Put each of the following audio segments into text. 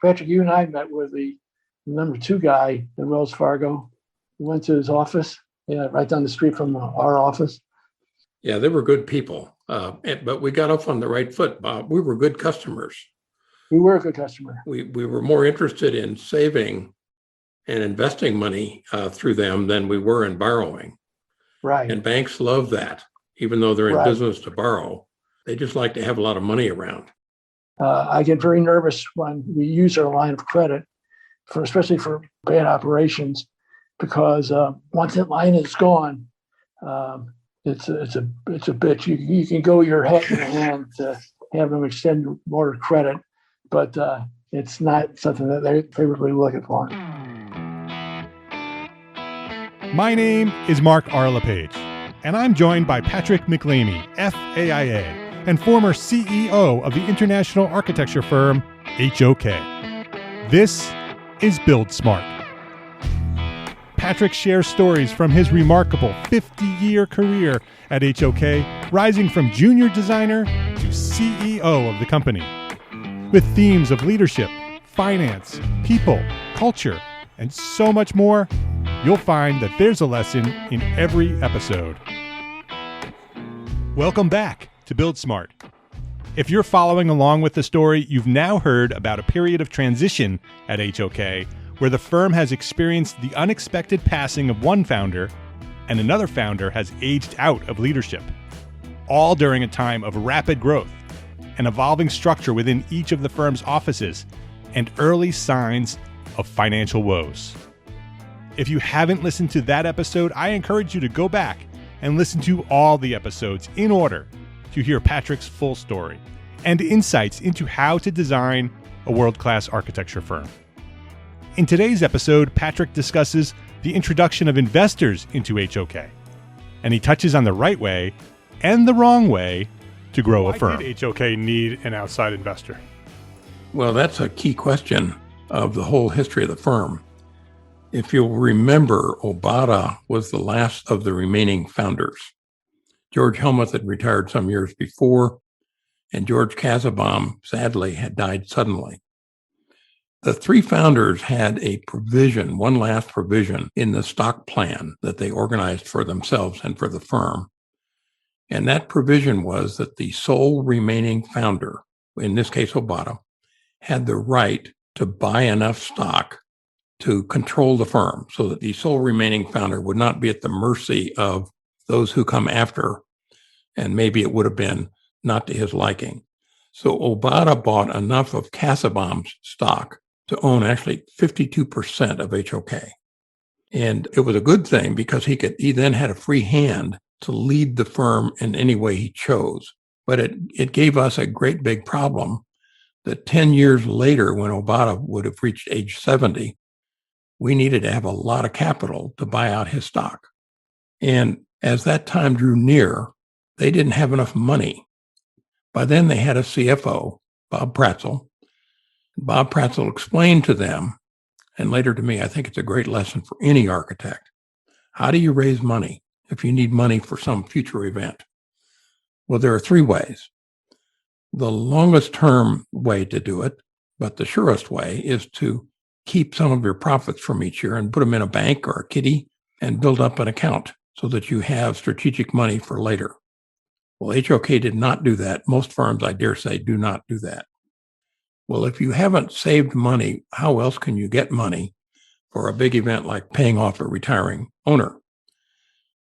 Patrick, you and I met with the number 2 guy in Wells Fargo. We went to his office, right down the street from our office. Yeah, they were good people, but we got off on the right foot, Bob. We were good customers. We were a good customer. We were more interested in saving and investing money through them than we were in borrowing. Right. And banks love that, even though they're in business to borrow. They just like to have a lot of money around. I get very nervous when we use our line of credit, especially for bad operations, because once that line is gone, it's a bitch. You can go your hat in the hand to have them extend more credit, but it's not something that they're favorably looking for. My name is Mark R. LePage, and I'm joined by Patrick MacLeamy, FAIA, and former CEO of the international architecture firm HOK. This is Build Smart. Patrick shares stories from his remarkable 50-year career at HOK, rising from junior designer to CEO of the company. With themes of leadership, finance, people, culture, and so much more, you'll find that there's a lesson in every episode. Welcome back to Build Smart. If you're following along with the story, you've now heard about a period of transition at HOK where the firm has experienced the unexpected passing of one founder and another founder has aged out of leadership, all during a time of rapid growth, an evolving structure within each of the firm's offices, and early signs of financial woes. If you haven't listened to that episode, I encourage you to go back and listen to all the episodes in order to hear Patrick's full story and insights into how to design a world-class architecture firm. In today's episode, Patrick discusses the introduction of investors into HOK, and he touches on the right way and the wrong way to grow a firm. Why did HOK need an outside investor? Well, that's a key question of the whole history of the firm. If you'll remember, Obata was the last of the remaining founders. George Helmuth had retired some years before, and George Kassebaum, sadly, had died suddenly. The 3 founders had a provision, one last provision, in the stock plan that they organized for themselves and for the firm. And that provision was that the sole remaining founder, in this case Obata, had the right to buy enough stock to control the firm so that the sole remaining founder would not be at the mercy of those who come after, and maybe it would have been not to his liking. So Obata bought enough of Kassebaum's stock to own actually 52% of HOK. And it was a good thing because he then had a free hand to lead the firm in any way he chose. But it gave us a great big problem that 10 years later, when Obata would have reached age 70, we needed to have a lot of capital to buy out his stock. And as that time drew near, they didn't have enough money. By then they had a CFO, Bob Pratzel. Bob Pratzel explained to them, and later to me, I think it's a great lesson for any architect. How do you raise money if you need money for some future event? Well, there are 3 ways. The longest term way to do it, but the surest way, is to keep some of your profits from each year and put them in a bank or a kitty and build up an account so that you have strategic money for later. Well, HOK did not do that. Most firms, I dare say, do not do that. Well, if you haven't saved money, how else can you get money for a big event like paying off a retiring owner?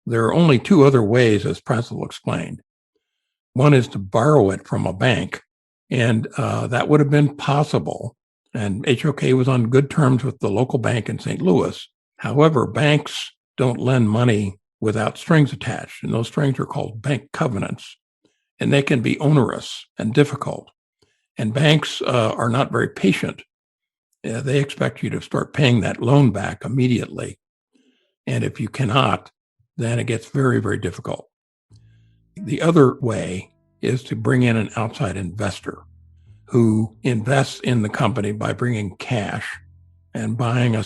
There are only 2 other ways, as Pratzel explained. One is to borrow it from a bank, and that would have been possible. And HOK was on good terms with the local bank in St. Louis. However, banks don't lend money without strings attached, and those strings are called bank covenants, and they can be onerous and difficult. And banks are not very patient. They expect you to start paying that loan back immediately. And if you cannot, then it gets very, very difficult. The other way is to bring in an outside investor who invests in the company by bringing cash and buying a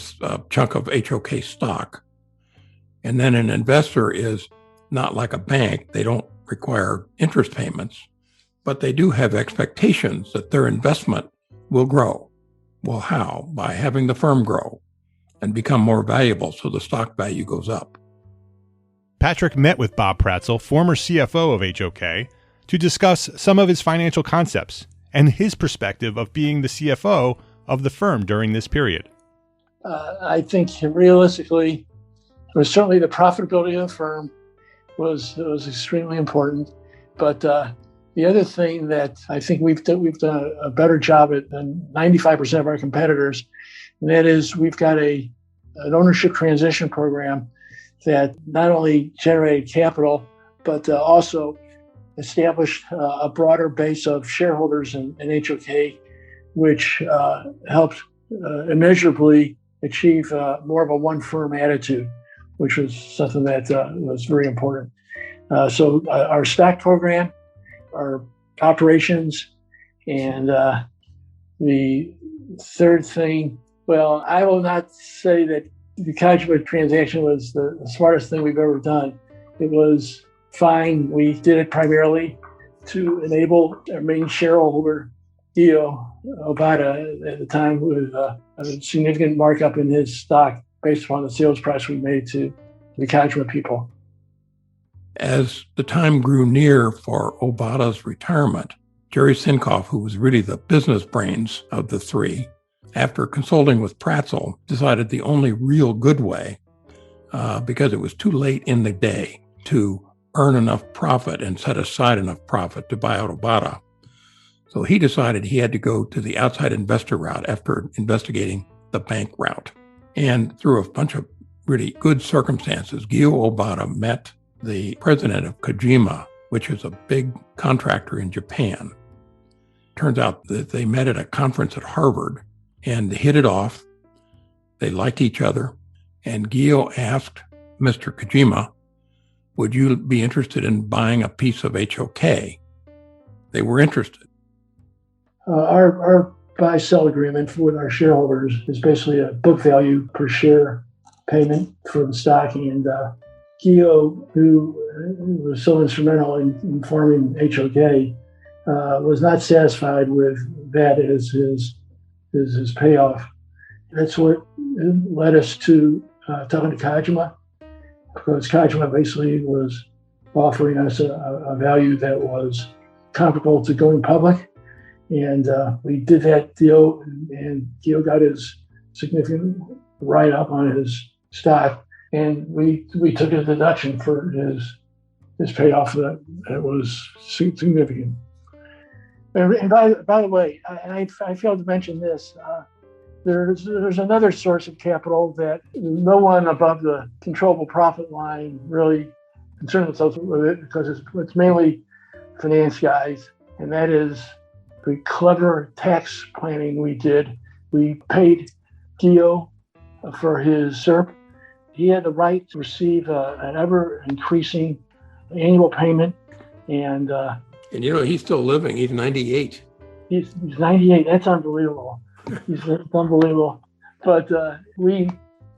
chunk of HOK stock. And then an investor is not like a bank. They don't require interest payments, but they do have expectations that their investment will grow. Well, how? By having the firm grow and become more valuable so the stock value goes up. Patrick met with Bob Pratzel, former CFO of HOK, to discuss some of his financial concepts and his perspective of being the CFO of the firm during this period. I think realistically, certainly the profitability of the firm was extremely important. But the other thing that I think we've done a better job at than 95% of our competitors, and that is we've got an ownership transition program that not only generated capital, but also established a broader base of shareholders in HOK, which helped immeasurably achieve more of a one firm attitude, which was something that was very important. So our stock program, our operations, and the third thing, well, I will not say that the Kajima transaction was the smartest thing we've ever done. It was fine. We did it primarily to enable our main shareholder, Gyo Obata, at the time with a significant markup in his stock based upon the sales price we made to the Kajima people. As the time grew near for Obata's retirement, Jerry Sinkoff, who was really the business brains of the three, after consulting with Pratzel, decided the only real good way, because it was too late in the day to earn enough profit and set aside enough profit to buy out Obata. So he decided he had to go to the outside investor route after investigating the bank route. And through a bunch of really good circumstances, Gyo Obata met the president of Kojima, which is a big contractor in Japan. Turns out that they met at a conference at Harvard and hit it off. They liked each other. And Gyo asked Mr. Kojima, would you be interested in buying a piece of HOK? They were interested. Our buy-sell agreement with our shareholders is basically a book value per share payment for the stock. And Gyo, who was so instrumental in forming HOK, was not satisfied with that as his payoff. That's what led us to talking to Kajima, because Kajima basically was offering us a value that was comparable to going public. And we did that deal, and Gyo got his significant write-up on his stock, and we took a deduction for his payoff that was significant. And by the way, I failed to mention this. There's another source of capital that no one above the controllable profit line really concerns themselves with it, because it's mainly finance guys, and that is the clever tax planning we did. We paid Gyo for his SERP. He had the right to receive an ever-increasing annual payment, and you know, he's still living. He's 98. He's 98. That's unbelievable. It's unbelievable. But we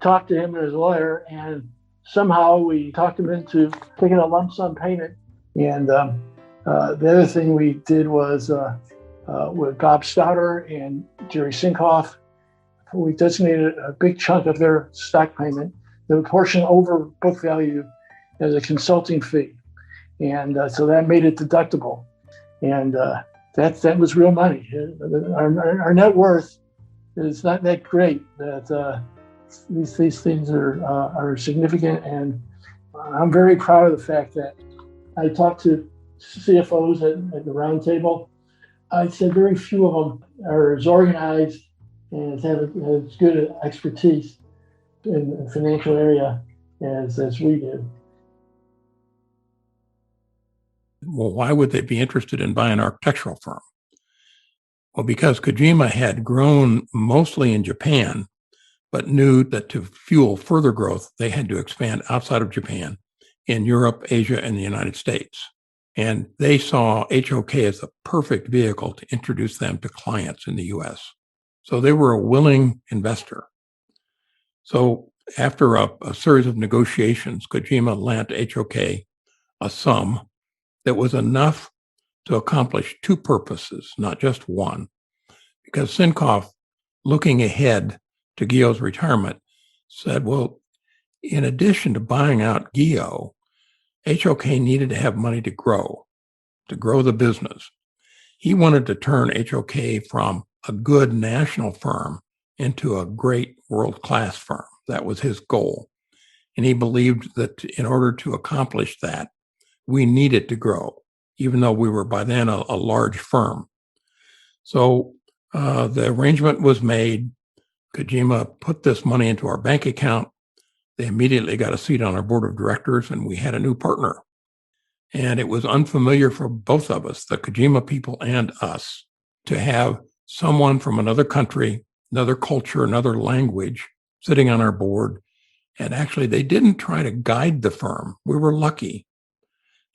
talked to him and his lawyer, and somehow we talked him into taking a lump sum payment. And the other thing we did was with Bob Stouter and Jerry Sinkoff, we designated a big chunk of their stock payment, the portion over book value, as a consulting fee. And so that made it deductible. And that was real money. Our net worth is not that great. That these things are significant, and I'm very proud of the fact that I talked to CFOs at the round table. I'd say very few of them are as organized and have as good expertise in the financial area as we do. Well, why would they be interested in buying an architectural firm? Well, because Kojima had grown mostly in Japan, but knew that to fuel further growth, they had to expand outside of Japan in Europe, Asia, and the United States. And they saw HOK as the perfect vehicle to introduce them to clients in the US. So they were a willing investor. So after a series of negotiations, Kojima lent HOK a sum that was enough to accomplish two purposes, not just one, because Sinkoff looking ahead to Gyo's retirement, said, well, in addition to buying out Gyo, HOK needed to have money to grow the business. He wanted to turn HOK from a good national firm into a great world-class firm. That was his goal. And he believed that in order to accomplish that, we needed to grow, even though we were by then a large firm. So the arrangement was made. Kojima put this money into our bank account. They immediately got a seat on our board of directors, and we had a new partner. And it was unfamiliar for both of us, the Kojima people and us, to have someone from another country, another culture, another language sitting on our board. And actually, they didn't try to guide the firm. We were lucky.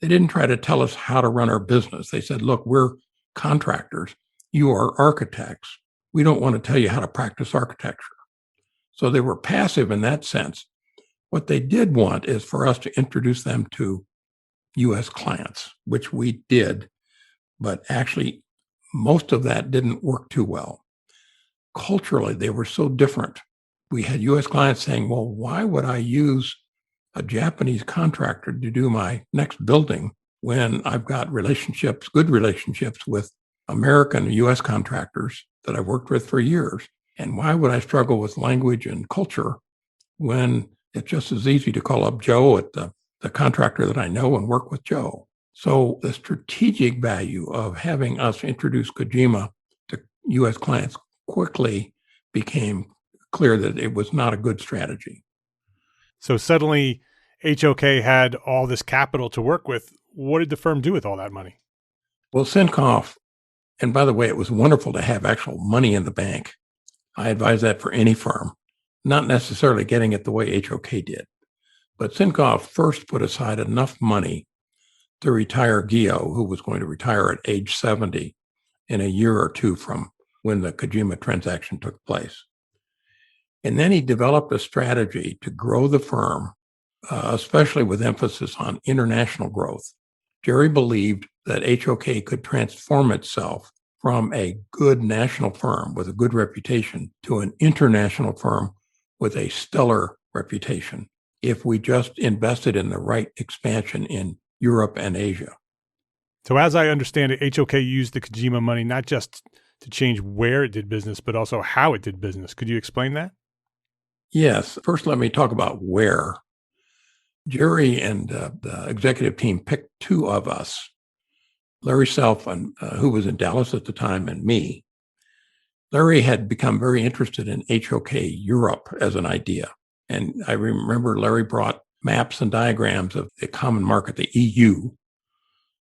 They didn't try to tell us how to run our business. They said, look, we're contractors. You are architects. We don't want to tell you how to practice architecture. So they were passive in that sense. What they did want is for us to introduce them to U.S. clients, which we did, but actually most of that didn't work too well. Culturally, they were so different. We had U.S. clients saying, well, why would I use a Japanese contractor to do my next building when I've got good relationships with American U.S. contractors that I've worked with for years? And why would I struggle with language and culture when it's just as easy to call up Joe at the contractor that I know and work with Joe? So the strategic value of having us introduce Kojima to U.S. clients quickly became clear that it was not a good strategy. So suddenly HOK had all this capital to work with. What did the firm do with all that money? Well, Sinkoff, and by the way, it was wonderful to have actual money in the bank. I advise that for any firm, not necessarily getting it the way HOK did. But Sinkoff first put aside enough money to retire Gyo, who was going to retire at age 70 in a year or two from when the Kojima transaction took place. And then he developed a strategy to grow the firm, especially with emphasis on international growth. Jerry believed that HOK could transform itself from a good national firm with a good reputation to an international firm with a stellar reputation if we just invested in the right expansion in Europe and Asia. So as I understand it, HOK used the Kojima money not just to change where it did business, but also how it did business. Could you explain that? Yes. First, let me talk about where. Jerry and the executive team picked two of us, Larry Selfin, who was in Dallas at the time, and me. Larry had become very interested in HOK Europe as an idea. And I remember Larry brought maps and diagrams of the common market, the EU,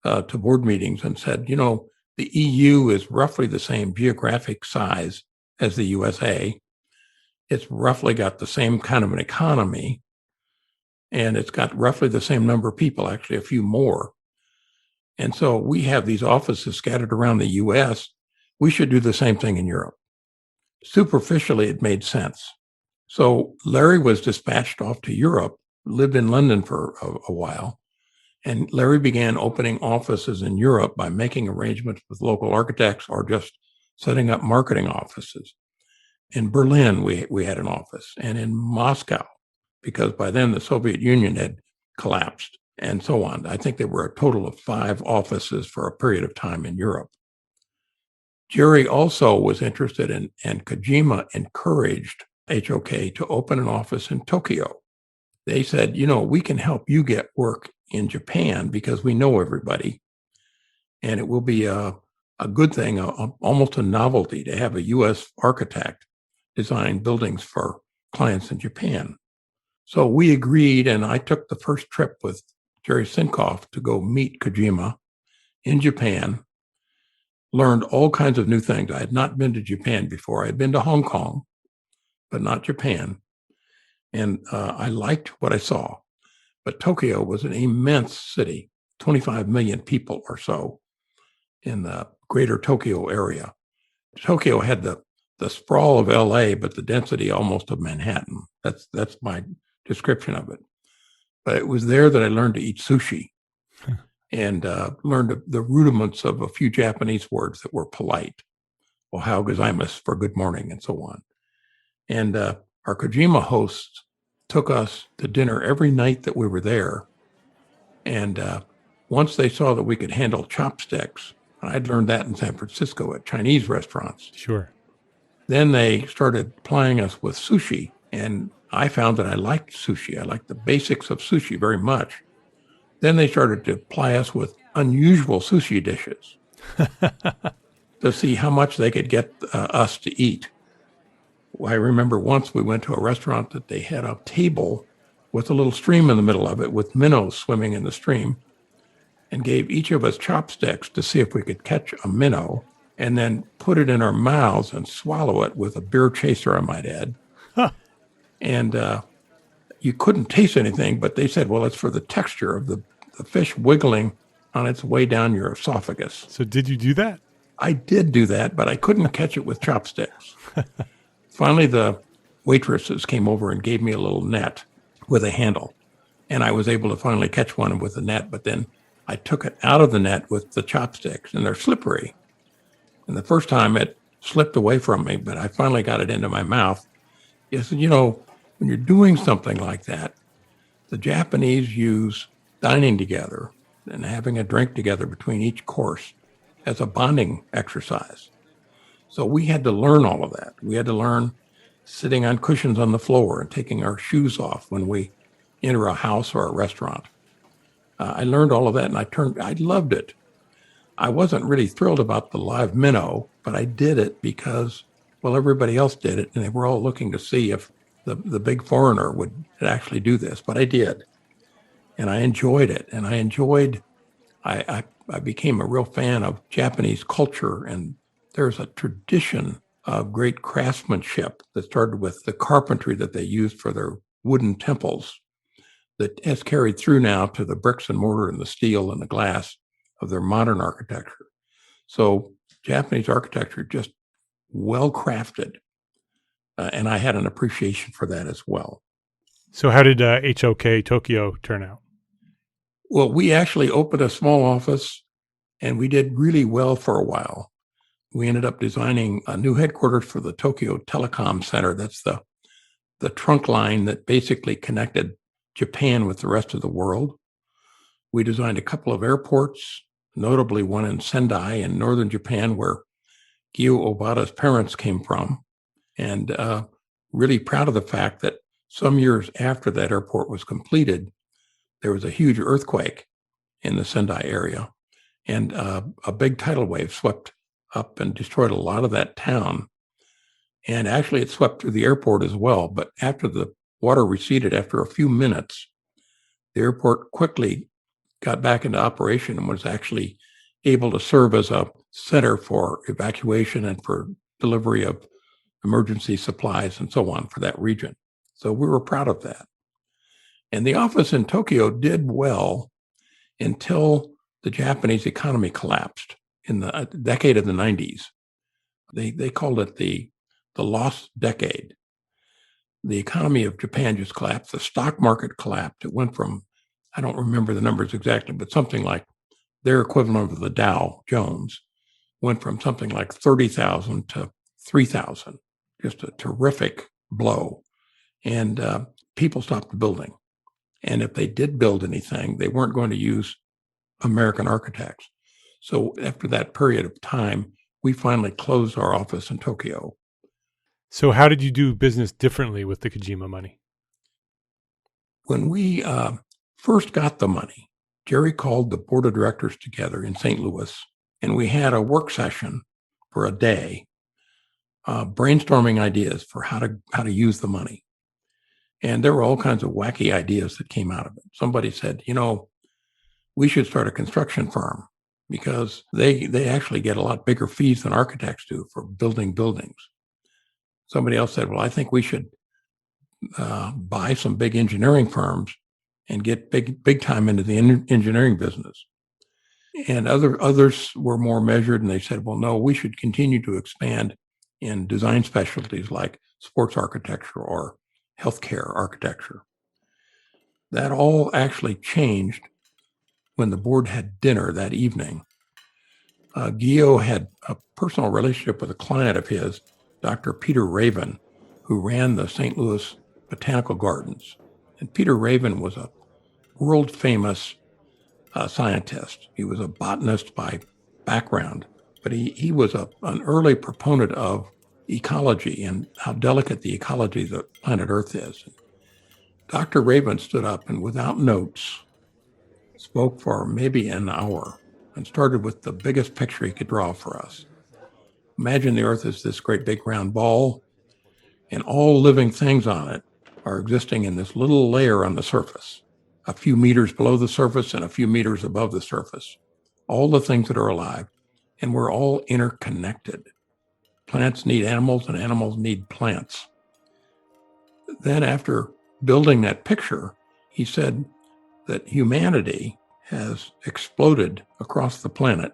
to board meetings and said, the EU is roughly the same geographic size as the USA. It's roughly got the same kind of an economy, and it's got roughly the same number of people, actually a few more. And so we have these offices scattered around the US. We should do the same thing in Europe. Superficially, it made sense. So Larry was dispatched off to Europe, lived in London for a while, and Larry began opening offices in Europe by making arrangements with local architects or just setting up marketing offices. In Berlin, we had an office, and in Moscow, because by then the Soviet Union had collapsed, and so on. I think there were a total of 5 offices for a period of time in Europe. Jerry also was interested in, and Kojima encouraged HOK to open an office in Tokyo. They said, we can help you get work in Japan because we know everybody, and it will be a good thing, almost a novelty to have a U.S. architect design buildings for clients in Japan. So we agreed, and I took the first trip with Jerry Sinkoff to go meet Kojima in Japan, learned all kinds of new things. I had not been to Japan before. I had been to Hong Kong, but not Japan. And I liked what I saw. But Tokyo was an immense city, 25 million people or so in the greater Tokyo area. Tokyo had the sprawl of LA, but the density almost of Manhattan. That's my description of it. But it was there that I learned to eat sushi and learned the rudiments of a few Japanese words that were polite. Ohio gozaimasu for good morning and so on. And our Kojima hosts took us to dinner every night that we were there. And once they saw that we could handle chopsticks, I'd learned that in San Francisco at Chinese restaurants. Sure. Then they started plying us with sushi. And I found that I liked sushi. I liked the basics of sushi very much. Then they started to ply us with unusual sushi dishes to see how much they could get us to eat. I remember once we went to a restaurant that they had a table with a little stream in the middle of it with minnows swimming in the stream, and gave each of us chopsticks to see if we could catch a minnow and then put it in our mouths and swallow it with a beer chaser, I might add. Huh. And you couldn't taste anything, but they said, well, it's for the texture of the fish wiggling on its way down your esophagus. So did you do that? I did do that, but I couldn't catch it with chopsticks. Finally, the waitresses came over and gave me a little net with a handle, and I was able to finally catch one with the net, but then I took it out of the net with the chopsticks, and they're slippery. And the first time it slipped away from me, but I finally got it into my mouth. I said, when you're doing something like that, the Japanese use dining together and having a drink together between each course as a bonding exercise. So we had to learn all of that. We had to learn sitting on cushions on the floor and taking our shoes off when we enter a house or a restaurant. I learned all of that, and I loved it. I wasn't really thrilled about the live minnow, but I did it because, well, everybody else did it, and they were all looking to see if the big foreigner would actually do this. But I did, and I enjoyed it, and I became a real fan of Japanese culture, and there's a tradition of great craftsmanship that started with the carpentry that they used for their wooden temples that has carried through now to the bricks and mortar and the steel and the glass of their modern architecture. So Japanese architecture just well crafted, and I had an appreciation for that as well. So how did HOK Tokyo turn out? Well, we actually opened a small office, and we did really well for a while. We ended up designing a new headquarters for the Tokyo Telecom Center. That's the trunk line that basically connected Japan with the rest of the world. We designed a couple of airports, notably one in Sendai in northern Japan, where Gyo Obata's parents came from, and really proud of the fact that some years after that airport was completed, there was a huge earthquake in the Sendai area, and a big tidal wave swept up and destroyed a lot of that town. And actually, it swept through the airport as well. But after the water receded, after a few minutes, the airport quickly got back into operation and was actually able to serve as a center for evacuation and for delivery of emergency supplies and so on for that region. So we were proud of that. And the office in Tokyo did well until the Japanese economy collapsed in the decade of the 90s. They called it the lost decade. The economy of Japan just collapsed. The stock market collapsed. It went from, I don't remember the numbers exactly, but something like their equivalent of the Dow Jones went from something like 30,000 to 3,000. Just a terrific blow. And people stopped building. And if they did build anything, they weren't going to use American architects. So after that period of time, we finally closed our office in Tokyo. So how did you do business differently with the Kojima money? When we first got the money, Jerry called the board of directors together in St. Louis, and we had a work session for a day, brainstorming ideas for how to use the money. And there were all kinds of wacky ideas that came out of it. Somebody said, we should start a construction firm because they actually get a lot bigger fees than architects do for building buildings. Somebody else said, well, I think we should buy some big engineering firms and get big time into the engineering business. And others were more measured, and they said, well, no, we should continue to expand in design specialties like sports architecture or healthcare architecture. That all actually changed when the board had dinner that evening. Gyo had a personal relationship with a client of his, Dr. Peter Raven, who ran the St. Louis Botanical Gardens. And Peter Raven was a world famous scientist. He was a botanist by background, but he was an early proponent of ecology and how delicate the ecology of the planet Earth is. Dr. Raven stood up and without notes spoke for maybe an hour and started with the biggest picture he could draw for us. Imagine the Earth is this great big round ball, and all living things on it are existing in this little layer on the surface, a few meters below the surface and a few meters above the surface. All the things that are alive, and we're all interconnected. Plants need animals, and animals need plants. Then after building that picture, he said that humanity has exploded across the planet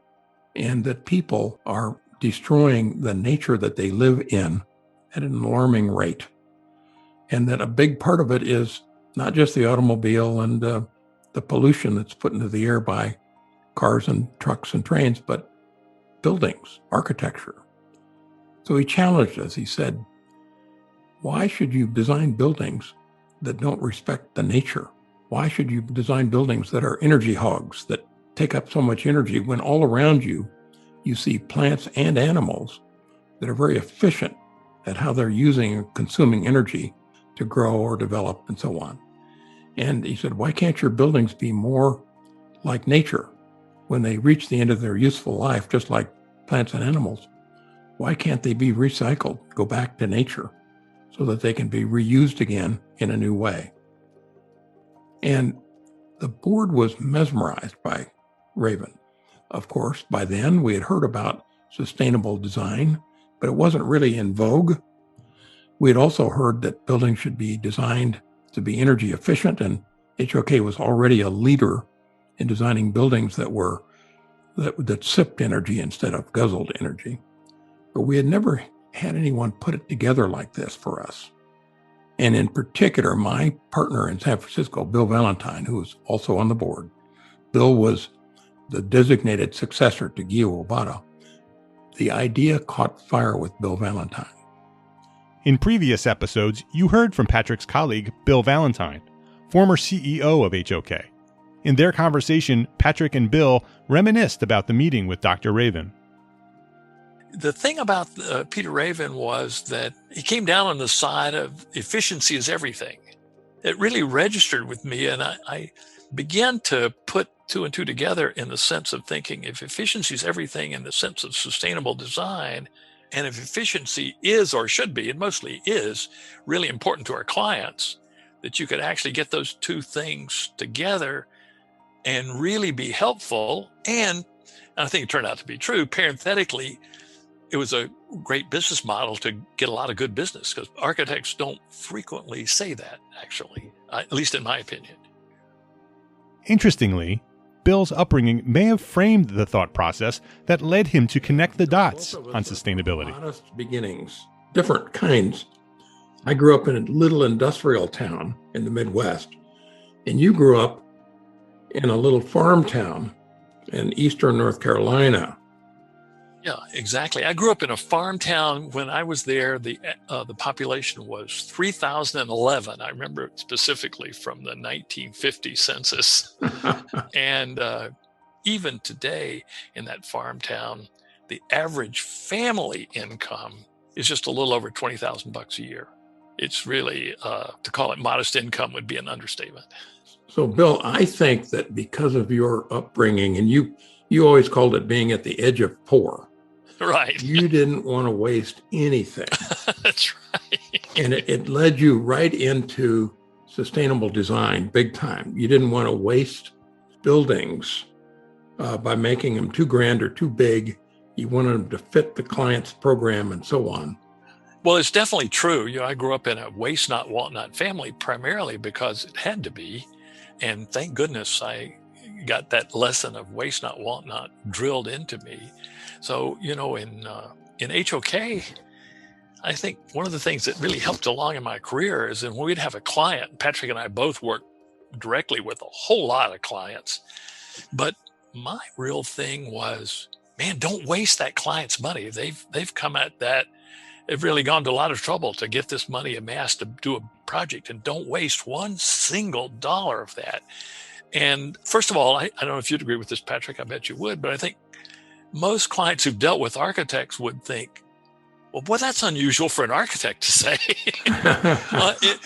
and that people are destroying the nature that they live in at an alarming rate. And that a big part of it is not just the automobile and the pollution that's put into the air by cars and trucks and trains, but buildings, architecture. So he challenged us. He said, why should you design buildings that don't respect the nature? Why should you design buildings that are energy hogs, that take up so much energy when all around you, you see plants and animals that are very efficient at how they're using and consuming energy to grow or develop and so on. And he said, why can't your buildings be more like nature when they reach the end of their useful life, just like plants and animals? Why can't they be recycled, go back to nature so that they can be reused again in a new way? And the board was mesmerized by Raven. Of course, by then we had heard about sustainable design, but it wasn't really in vogue. We had also heard that buildings should be designed to be energy efficient, and HOK was already a leader in designing buildings that sipped energy instead of guzzled energy. But we had never had anyone put it together like this for us. And in particular, my partner in San Francisco, Bill Valentine, who was also on the board, Bill was the designated successor to Gyo Obata. The idea caught fire with Bill Valentine. In previous episodes, you heard from Patrick's colleague, Bill Valentine, former CEO of HOK. In their conversation, Patrick and Bill reminisced about the meeting with Dr. Raven. The thing about Peter Raven was that he came down on the side of efficiency is everything. It really registered with me, and I began to put two and two together in the sense of thinking if efficiency is everything in the sense of sustainable design, and if efficiency is or should be, and mostly is, really important to our clients, that you could actually get those two things together and really be helpful. And I think it turned out to be true. Parenthetically, it was a great business model to get a lot of good business, because architects don't frequently say that, actually, at least in my opinion. Interestingly, Bill's upbringing may have framed the thought process that led him to connect the dots on sustainability. Modest beginnings, different kinds. I grew up in a little industrial town in the Midwest, and you grew up in a little farm town in eastern North Carolina. Yeah, exactly. I grew up in a farm town. When I was there, the population was 3,011. I remember it specifically from the 1950 census. And even today in that farm town, the average family income is just a little over $20,000 a year. It's really, to call it modest income would be an understatement. So, Bill, I think that because of your upbringing, and you always called it being at the edge of poor. Right. You didn't want to waste anything. That's right. And it led you right into sustainable design, big time. You didn't want to waste buildings by making them too grand or too big. You wanted them to fit the client's program and so on. Well, it's definitely true. I grew up in a waste not, want not family, primarily because it had to be. And thank goodness I got that lesson of waste not, want not drilled into me. So, in HOK, I think one of the things that really helped along in my career is that when we'd have a client, Patrick and I both worked directly with a whole lot of clients, but my real thing was man, don't waste that client's money. They've come at that. They've really gone to a lot of trouble to get this money amassed to do a project, and don't waste one single dollar of that. And first of all, I don't know if you'd agree with this, Patrick. I bet you would, but I think most clients who've dealt with architects would think, well, boy, that's unusual for an architect to say.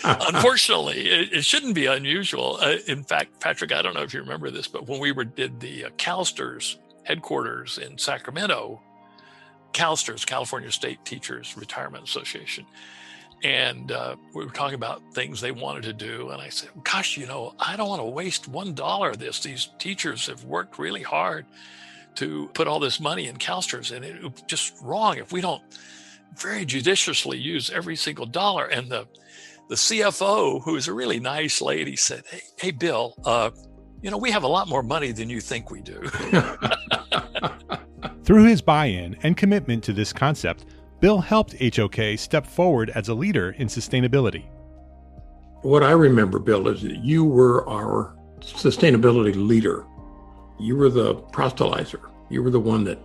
Unfortunately, it shouldn't be unusual. In fact, Patrick, I don't know if you remember this, but when we did the CalSTRS headquarters in Sacramento, CalSTRS, California State Teachers Retirement Association, and we were talking about things they wanted to do. And I said, gosh, I don't want to waste $1 of this. These teachers have worked really hard to put all this money in CalSTRS, and it's just wrong if we don't very judiciously use every single dollar. And the CFO, who is a really nice lady, said, hey, Bill, we have a lot more money than you think we do. Through his buy-in and commitment to this concept, Bill helped HOK step forward as a leader in sustainability. What I remember, Bill, is that you were our sustainability leader. You were the proselytizer. You were the one that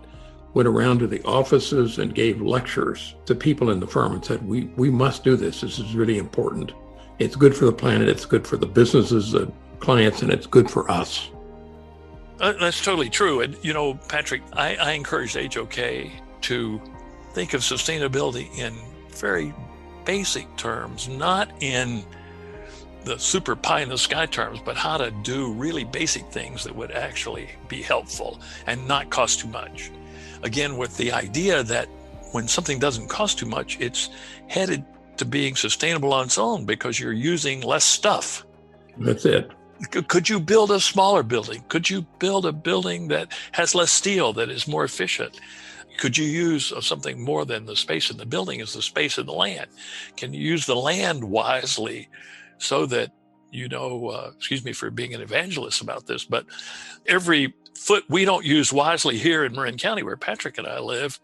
went around to the offices and gave lectures to people in the firm and said, we must do this. This is really important. It's good for the planet. It's good for the businesses, the clients, and it's good for us. That's totally true. And, Patrick, I encouraged HOK to think of sustainability in very basic terms, not in the super pie in the sky terms, but how to do really basic things that would actually be helpful and not cost too much. Again, with the idea that when something doesn't cost too much, it's headed to being sustainable on its own because you're using less stuff. That's it. Could you build a smaller building? Could you build a building that has less steel, that is more efficient? Could you use something more than the space in the building is the space in the land? Can you use the land wisely so that, excuse me for being an evangelist about this, but every foot we don't use wisely here in Marin County, where Patrick and I live,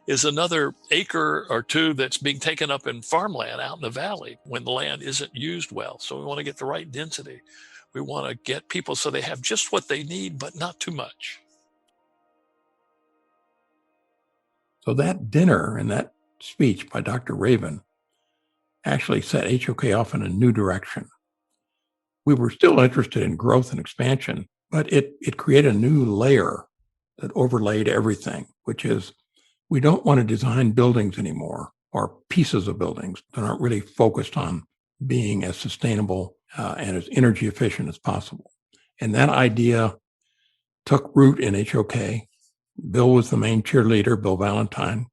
is another acre or two that's being taken up in farmland out in the valley when the land isn't used well. So we want to get the right density. We want to get people so they have just what they need, but not too much. So that dinner and that speech by Dr. Raven actually set HOK off in a new direction. We were still interested in growth and expansion, but it created a new layer that overlaid everything, which is we don't want to design buildings anymore or pieces of buildings that aren't really focused on being as sustainable and as energy efficient as possible. And that idea took root in HOK. Bill was the main cheerleader, Bill Valentine,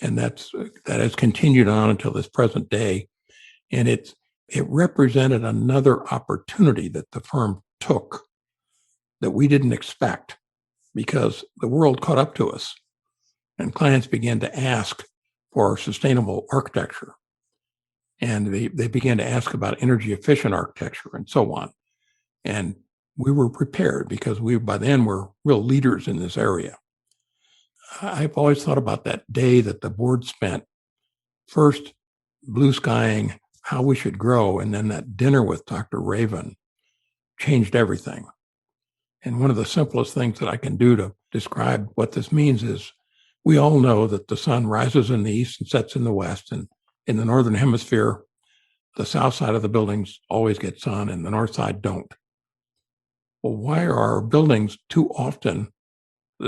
and that has continued on until this present day. And it represented another opportunity that the firm took that we didn't expect because the world caught up to us and clients began to ask for sustainable architecture. And they began to ask about energy efficient architecture and so on. And we were prepared because by then were real leaders in this area. I've always thought about that day that the board spent first blue skying how we should grow, and then that dinner with Dr. Raven changed everything. And one of the simplest things that I can do to describe what this means is we all know that the sun rises in the east and sets in the west, and in the northern hemisphere, the south side of the buildings always get sun and the north side don't. Well, why are our buildings too often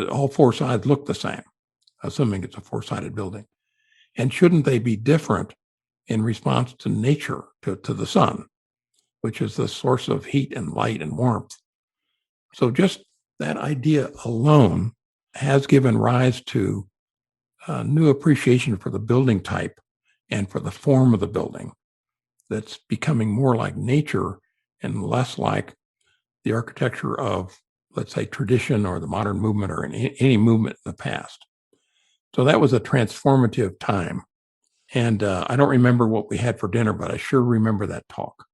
all four sides look the same, assuming it's a four-sided building? And shouldn't they be different in response to nature, to the sun, which is the source of heat and light and warmth? So just that idea alone has given rise to a new appreciation for the building type and for the form of the building that's becoming more like nature and less like the architecture of, let's say, tradition or the modern movement or any movement in the past. So that was a transformative time. And I don't remember what we had for dinner, but I sure remember that talk.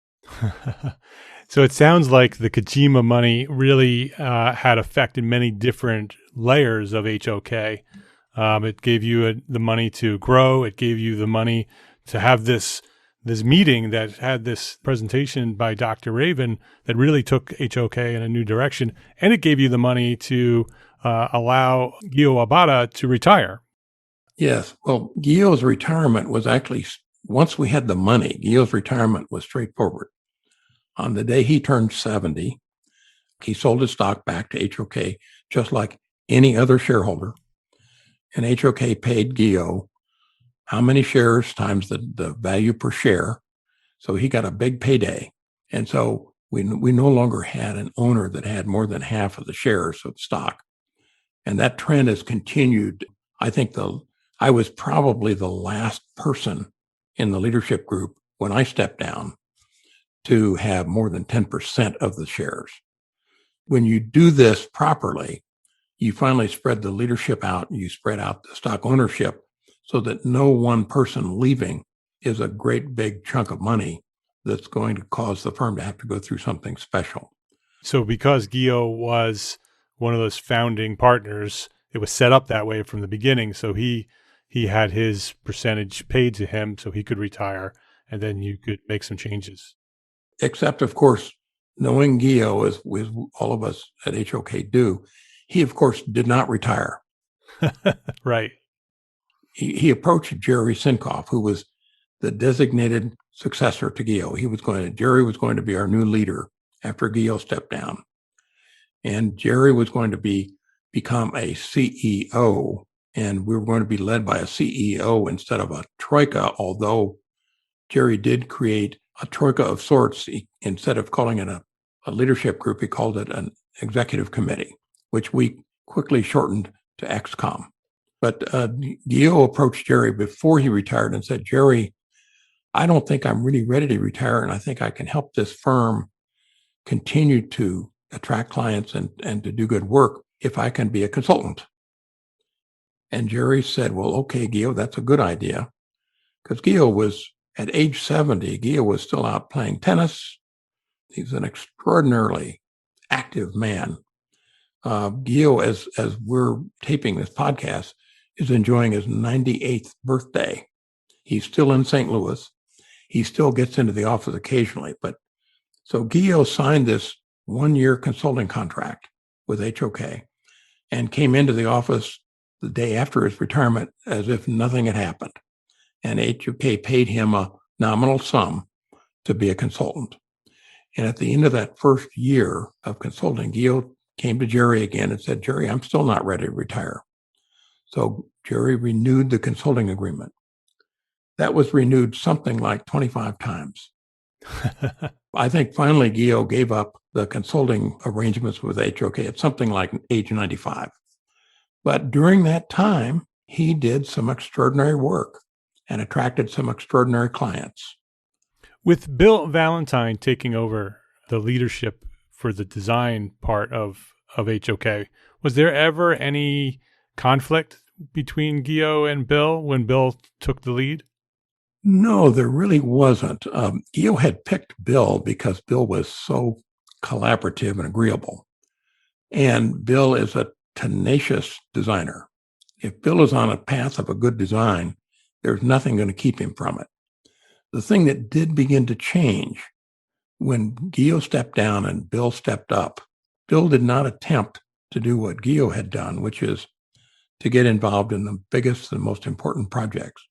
So it sounds like the Kojima money really had effect in many different layers of HOK. It gave you the money to grow. It gave you the money to have this meeting that had this presentation by Dr. Raven that really took HOK in a new direction. And it gave you the money to allow Gyo Obata to retire. Yes. Well, Gyo's retirement was actually, once we had the money, Gyo's retirement was straightforward. On the day he turned 70, he sold his stock back to HOK, just like any other shareholder. And HOK paid Gyo how many shares times the value per share. So he got a big payday. And so we no longer had an owner that had more than half of the shares of stock. And that trend has continued. I think I was probably the last person in the leadership group when I stepped down to have more than 10% of the shares. When you do this properly, you finally spread the leadership out, you spread out the stock ownership so that no one person leaving is a great big chunk of money that's going to cause the firm to have to go through something special. So because Gyo was one of those founding partners, it was set up that way from the beginning. So he had his percentage paid to him so he could retire, and then you could make some changes. Except, of course, knowing Gyo, as all of us at HOK do, he, of course, did not retire. Right. He approached Jerry Sinkoff, who was the designated successor to Gyo. Jerry was going to be our new leader after Gyo stepped down. And Jerry was going to become a CEO, and we were going to be led by a CEO instead of a troika, although Jerry did create a troika of sorts. Instead of calling it a leadership group, he called it an executive committee, which we quickly shortened to XCOM. But Gyo approached Jerry before he retired and said, Jerry, I don't think I'm really ready to retire, and I think I can help this firm continue to attract clients and to do good work if I can be a consultant. And Jerry said, well, okay, Gyo, that's a good idea. Because Gyo was, at age 70, Gyo was still out playing tennis. He's an extraordinarily active man. Gyo, as we're taping this podcast, is enjoying his 98th birthday. He's still in St. Louis. He still gets into the office occasionally. But so Gyo signed this 1-year consulting contract with HOK and came into the office the day after his retirement as if nothing had happened. And HOK paid him a nominal sum to be a consultant. And at the end of that first year of consulting, Gyo came to Jerry again and said, Jerry, I'm still not ready to retire. So Jerry renewed the consulting agreement. That was renewed something like 25 times. I think finally Gyo gave up the consulting arrangements with HOK at something like age 95. But during that time, he did some extraordinary work and attracted some extraordinary clients. With Bill Valentine taking over the leadership for the design part of HOK, was there ever any conflict between Gyo and Bill when Bill took the lead? No, there really wasn't. Gyo had picked Bill because Bill was so collaborative and agreeable. And Bill is a tenacious designer. If Bill is on a path of a good design, there's nothing going to keep him from it. The thing that did begin to change when Gyo stepped down and Bill stepped up, Bill did not attempt to do what Gyo had done, which is to get involved in the biggest and most important projects.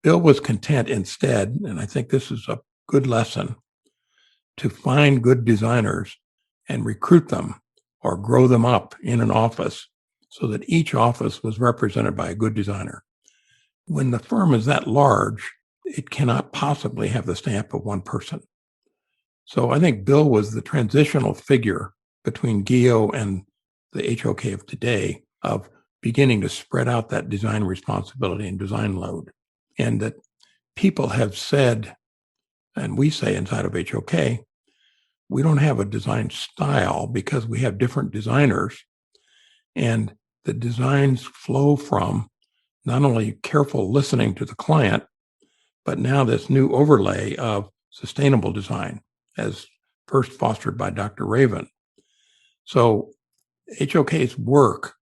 Bill was content instead, and I think this is a good lesson, to find good designers and recruit them or grow them up in an office so that each office was represented by a good designer. When the firm is that large, it cannot possibly have the stamp of one person. So I think Bill was the transitional figure between Gyo and the HOK of today of beginning to spread out that design responsibility and design load. And that people have said, and we say inside of HOK, we don't have a design style because we have different designers. And the designs flow from not only careful listening to the client, but now this new overlay of sustainable design as first fostered by Dr. Raven. So HOK's work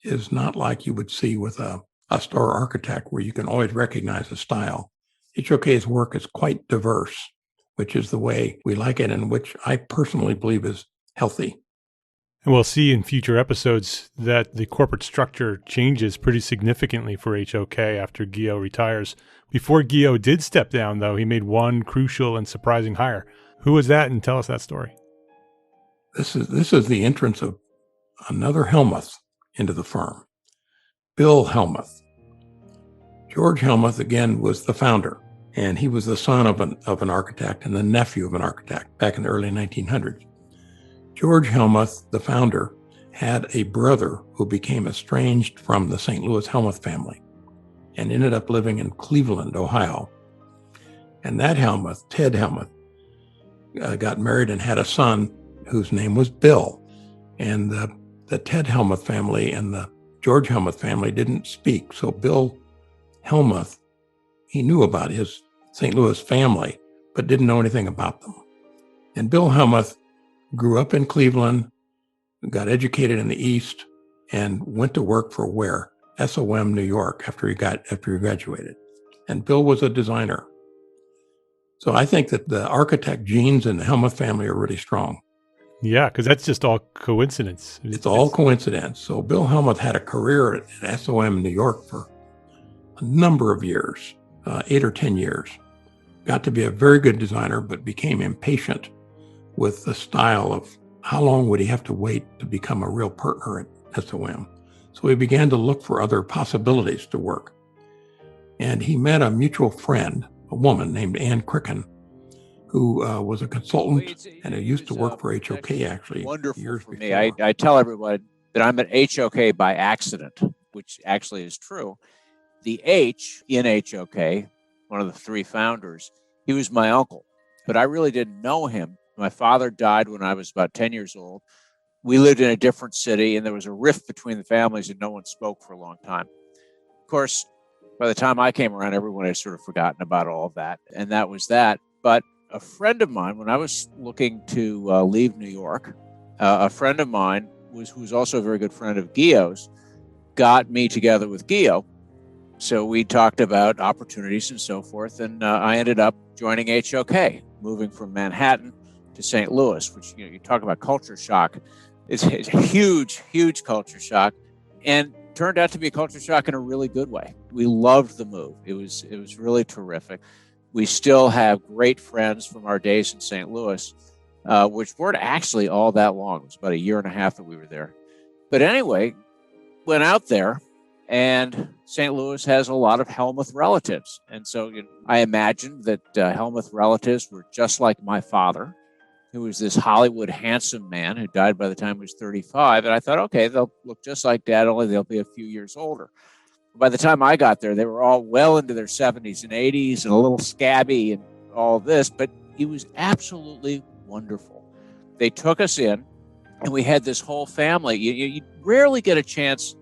is not like you would see with a store architect where you can always recognize a style. HOK's work is quite diverse, which is the way we like it and which I personally believe is healthy. And we'll see in future episodes that the corporate structure changes pretty significantly for HOK after Gyo retires. Before Gyo did step down, though, he made one crucial and surprising hire. Who was that? And tell us that story. This is the entrance of another Helmuth into the firm, Bill Helmuth. George Helmuth, again, was the founder, and he was the son of an architect and the nephew of an architect back in the early 1900s. George Helmuth, the founder, had a brother who became estranged from the St. Louis Helmuth family and ended up living in Cleveland, Ohio. And that Helmuth, Ted Helmuth, got married and had a son whose name was Bill. And the Ted Helmuth family and the George Helmuth family didn't speak. So Bill Helmuth, he knew about his St. Louis family, but didn't know anything about them. And Bill Helmuth grew up in Cleveland, got educated in the East, and went to work for where? SOM, New York, after he graduated. And Bill was a designer. So I think that the architect genes in the Helmuth family are really strong. Yeah, because that's just all coincidence. It's all coincidence. So Bill Helmuth had a career at SOM New York for a number of years, 8 or 10 years. Got to be a very good designer, but became impatient with the style of how long would he have to wait to become a real partner at SOM. So he began to look for other possibilities to work. And he met a mutual friend, a woman named Ann Cricken, who was a consultant and who used to work for HOK actually wonderful years for before. me. I tell everyone that I'm at HOK by accident, which actually is true. The H in HOK, one of the three founders, he was my uncle, but I really didn't know him. My father died when I was about 10 years old. We lived in a different city, and there was a rift between the families, and no one spoke for a long time. Of course, by the time I came around, everyone had sort of forgotten about all of that, and that was that. But a friend of mine, when I was looking to leave New York, a friend of mine who was also a very good friend of Gyo's, got me together with Gyo. So we talked about opportunities and so forth, and I ended up joining HOK, moving from Manhattan to St. Louis, which, you talk about culture shock. It's a huge, huge culture shock, and turned out to be a culture shock in a really good way. We loved the move. It was really terrific. We still have great friends from our days in St. Louis, which weren't actually all that long. It was about a year and a half that we were there. But anyway, went out there, and St. Louis has a lot of Helmuth relatives. And so I imagined that Helmuth relatives were just like my father, who was this Hollywood handsome man who died by the time he was 35. And I thought, okay, they'll look just like Dad, only they'll be a few years older. By the time I got there, they were all well into their 70s and 80s and a little scabby and all this, but he was absolutely wonderful. They took us in, and we had this whole family. You rarely get a chance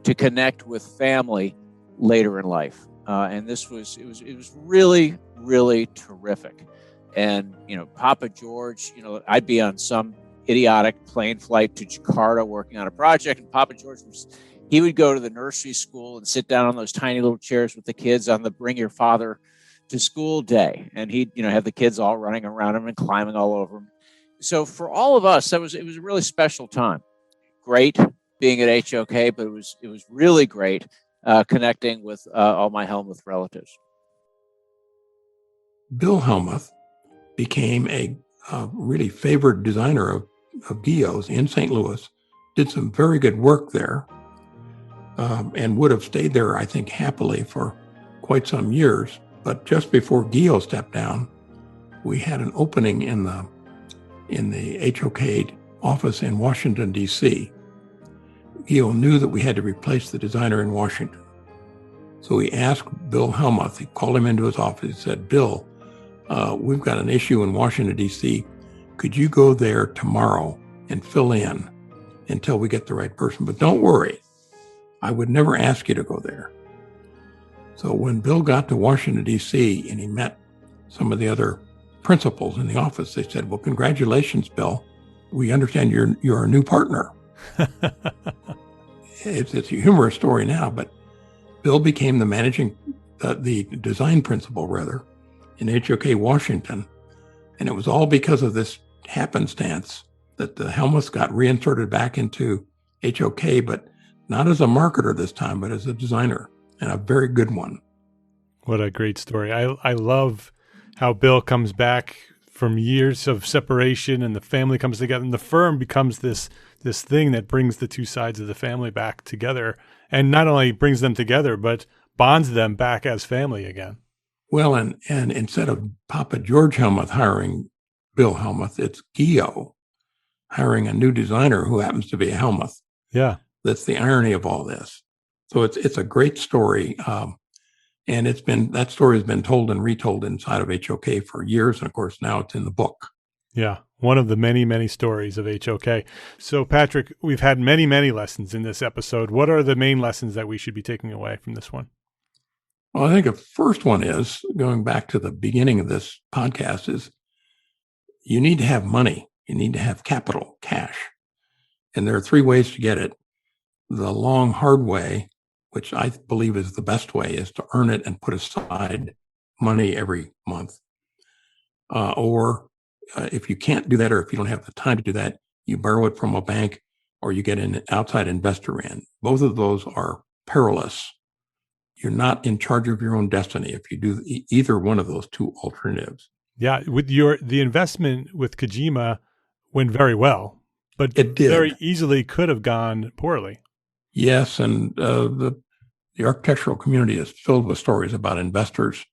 to connect with family later in life. And it was really, really terrific. And, Papa George, I'd be on some idiotic plane flight to Jakarta working on a project, and Papa George he would go to the nursery school and sit down on those tiny little chairs with the kids on the Bring Your Father to School day. And he'd, have the kids all running around him and climbing all over him. So for all of us, it was a really special time. Great being at HOK, but it was really great connecting with all my Helmuth relatives. Bill Helmuth became a really favored designer of Gyo's in St. Louis, did some very good work there, and would have stayed there, I think, happily for quite some years. But just before Gyo stepped down, we had an opening in the HOK office in Washington, D.C. Gyo knew that we had to replace the designer in Washington. So he asked Bill Helmuth, he called him into his office, he said, Bill, we've got an issue in Washington, D.C. Could you go there tomorrow and fill in until we get the right person? But don't worry, I would never ask you to go there. So when Bill got to Washington, D.C., and he met some of the other principals in the office, they said, well, congratulations, Bill. We understand you're a new partner. It's a humorous story now, but Bill became the design principal, rather, in HOK Washington. And it was all because of this happenstance that the Helmuth got reinserted back into HOK, but not as a marketer this time, but as a designer, and a very good one. What a great story. I love how Bill comes back from years of separation and the family comes together and the firm becomes this thing that brings the two sides of the family back together, and not only brings them together, but bonds them back as family again. Well, and instead of Papa George Helmuth hiring Bill Helmuth, it's Gyo hiring a new designer who happens to be a Helmuth. Yeah. That's the irony of all this. So it's a great story. And that story has been told and retold inside of HOK for years. And of course, now it's in the book. Yeah. One of the many, many stories of HOK. So Patrick, we've had many, many lessons in this episode. What are the main lessons that we should be taking away from this one? Well, I think the first one is, going back to the beginning of this podcast, is you need to have money. You need to have capital, cash. And there are three ways to get it. The long, hard way, which I believe is the best way, is to earn it and put aside money every month. Or if you can't do that, or if you don't have the time to do that, you borrow it from a bank or you get an outside investor in. Both of those are perilous. You're not in charge of your own destiny if you do either one of those two alternatives. Yeah, with the investment with Kojima went very well, but it did. Very easily could have gone poorly. Yes, and the architectural community is filled with stories about investors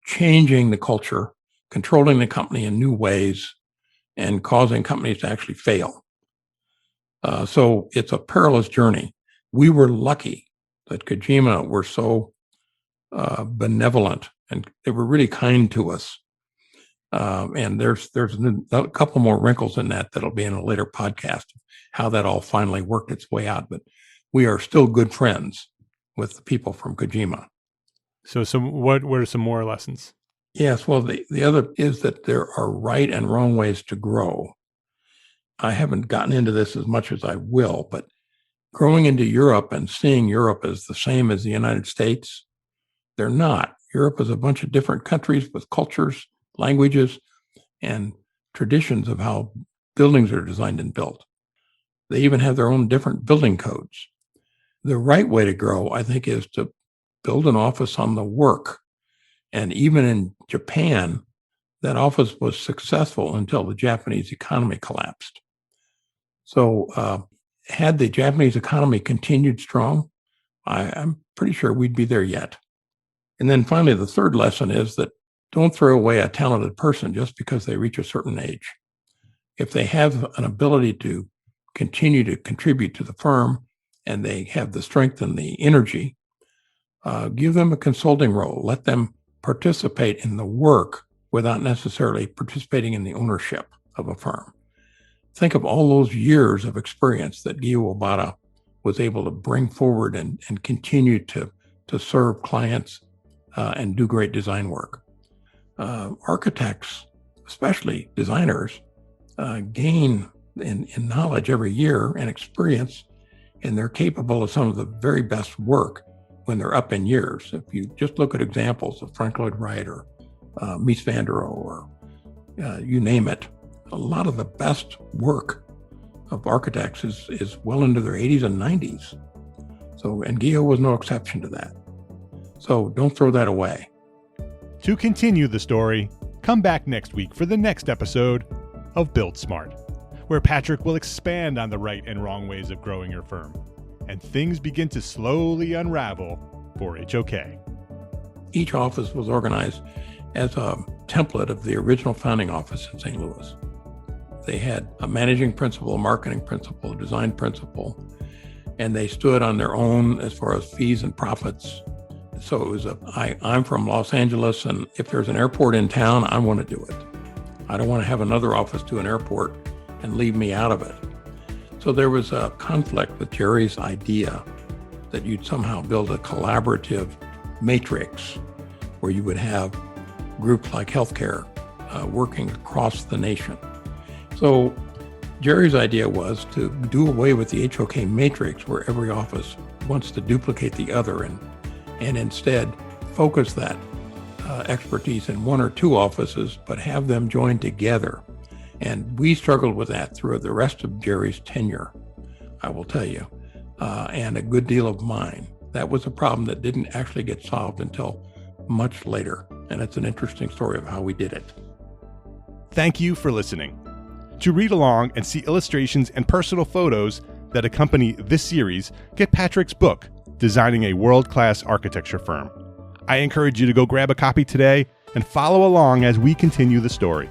changing the culture, controlling the company in new ways, and causing companies to actually fail. So it's a perilous journey. We were lucky that Kojima were so benevolent, and they were really kind to us. And there's a couple more wrinkles in that'll be in a later podcast, how that all finally worked its way out. But we are still good friends with the people from Kojima. So what are some more lessons? Yes, well, the other is that there are right and wrong ways to grow. I haven't gotten into this as much as I will, but growing into Europe and seeing Europe as the same as the United States, they're not. Europe is a bunch of different countries with cultures, languages, and traditions of how buildings are designed and built. They even have their own different building codes. The right way to grow, I think, is to build an office on the work. And even in Japan, that office was successful until the Japanese economy collapsed. So had the Japanese economy continued strong, I'm pretty sure we'd be there yet. And then finally, the third lesson is that don't throw away a talented person just because they reach a certain age. If they have an ability to continue to contribute to the firm and they have the strength and the energy, give them a consulting role. Let them participate in the work without necessarily participating in the ownership of a firm. Think of all those years of experience that Gyo Obata was able to bring forward and continue to serve clients and do great design work. Architects, especially designers, gain in knowledge every year and experience, and they're capable of some of the very best work when they're up in years. If you just look at examples of Frank Lloyd Wright or Mies van der Rohe or you name it, a lot of the best work of architects is well into their 80s and 90s. So, and Gyo was no exception to that. So don't throw that away. To continue the story, come back next week for the next episode of Build Smart, where Patrick will expand on the right and wrong ways of growing your firm, and things begin to slowly unravel for HOK. Each office was organized as a template of the original founding office in St. Louis. They had a managing principal, a marketing principal, a design principal, and they stood on their own as far as fees and profits. So it was I'm from Los Angeles, and if there's an airport in town, I want to do it. I don't want to have another office do an airport and leave me out of it. So there was a conflict with Jerry's idea that you'd somehow build a collaborative matrix where you would have groups like healthcare working across the nation. So Jerry's idea was to do away with the HOK matrix where every office wants to duplicate the other and instead focus that expertise in one or two offices, but have them join together And we struggled with that through the rest of Jerry's tenure, I will tell you, and a good deal of mine. That was a problem that didn't actually get solved until much later. And it's an interesting story of how we did it. Thank you for listening. To read along and see illustrations and personal photos that accompany this series, get Patrick's book, Designing a World-Class Architecture Firm. I encourage you to go grab a copy today and follow along as we continue the story.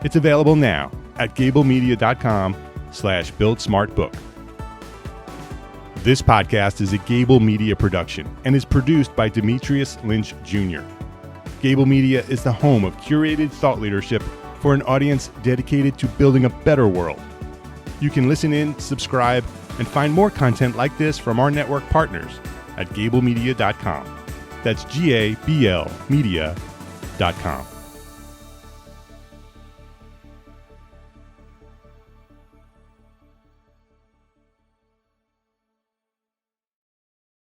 It's available now at gablemedia.com/buildsmartbook. This podcast is a Gable Media production and is produced by Demetrius Lynch Jr. Gable Media is the home of curated thought leadership for an audience dedicated to building a better world. You can listen in, subscribe, and find more content like this from our network partners at gablemedia.com. That's GABL media.com.